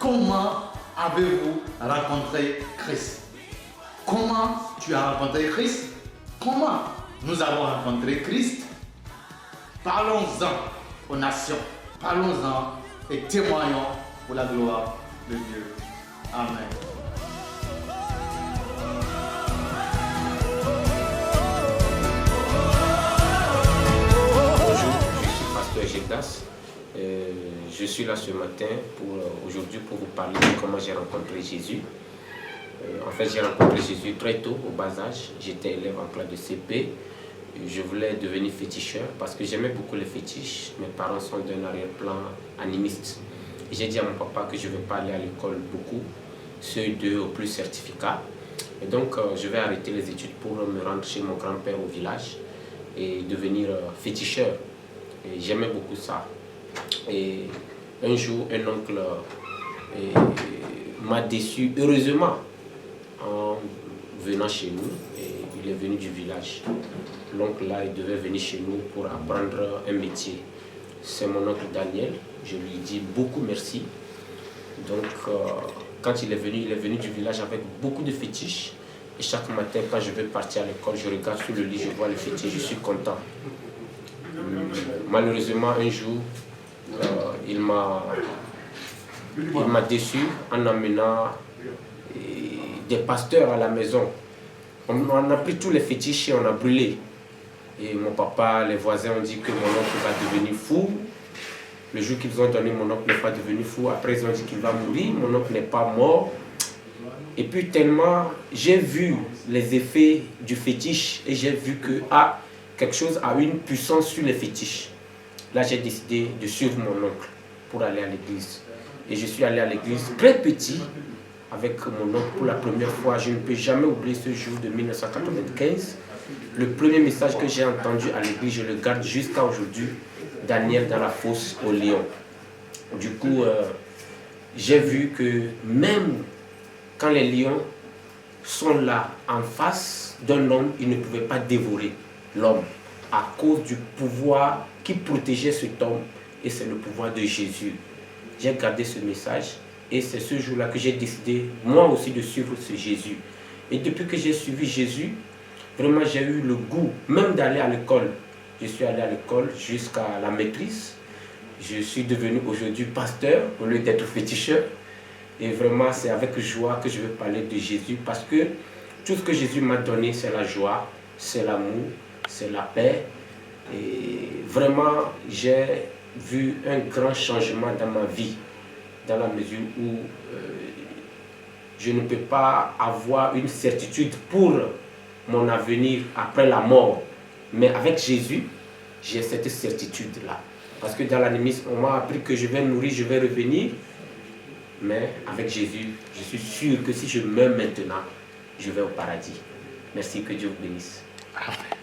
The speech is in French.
comment avez-vous rencontré Christ? Comment tu as rencontré Christ? Comment nous avons rencontré Christ? Parlons-en aux nations. Parlons-en et témoignons pour la gloire de Dieu. Amen. Gildas. Je suis là ce matin aujourd'hui pour vous parler de comment j'ai rencontré Jésus. En fait, j'ai rencontré Jésus très tôt, au bas âge. J'étais élève en classe de CP. Je voulais devenir féticheur parce que j'aimais beaucoup les fétiches. Mes parents sont d'un arrière-plan animiste. J'ai dit à mon papa que je ne vais pas aller à l'école beaucoup, CE2 au plus certificat. Et donc, je vais arrêter les études pour me rendre chez mon grand-père au village et devenir féticheur. J'aimais beaucoup ça. Et un jour, un oncle m'a déçu, heureusement, en venant chez nous. Et il est venu du village. L'oncle là, il devait venir chez nous pour apprendre un métier. C'est mon oncle Daniel. Je lui dis beaucoup merci. Donc, quand il est venu du village avec beaucoup de fétiches. Et chaque matin, quand je vais partir à l'école, je regarde sous le lit, je vois le fétiche, je suis content. Malheureusement, un jour, il m'a déçu en amenant des pasteurs à la maison. On a pris tous les fétiches et on a brûlé. Et mon papa, les voisins ont dit que mon oncle va devenir fou. Le jour qu'ils ont donné, mon oncle n'est pas devenu fou. Après, ils ont dit qu'il va mourir. Mon oncle n'est pas mort. Et puis tellement, j'ai vu les effets du fétiche et j'ai vu que quelque chose a une puissance sur les fétiches. Là, j'ai décidé de suivre mon oncle pour aller à l'église. Et je suis allé à l'église très petit avec mon oncle pour la première fois. Je ne peux jamais oublier ce jour de 1995. Le premier message que j'ai entendu à l'église, je le garde jusqu'à aujourd'hui. Daniel dans la fosse au lion. Du coup, j'ai vu que même quand les lions sont là en face d'un homme, ils ne pouvaient pas dévorer l'homme à cause du pouvoir qui protégeait cet homme, et c'est le pouvoir de Jésus. J'ai gardé ce message et c'est ce jour-là que j'ai décidé moi aussi de suivre ce Jésus. Et depuis que j'ai suivi Jésus, vraiment j'ai eu le goût même d'aller à l'école. Je suis allé à l'école jusqu'à la maîtrise. Je suis devenu aujourd'hui pasteur au lieu d'être féticheur. Et vraiment c'est avec joie que je vais parler de Jésus parce que tout ce que Jésus m'a donné, c'est la joie, c'est l'amour, c'est la paix. Et vraiment, j'ai vu un grand changement dans ma vie, dans la mesure où je ne peux pas avoir une certitude pour mon avenir après la mort. Mais avec Jésus, j'ai cette certitude-là. Parce que dans l'animisme, on m'a appris que je vais mourir, je vais revenir. Mais avec Jésus, je suis sûr que si je meurs maintenant, je vais au paradis. Merci, que Dieu vous bénisse. Amen.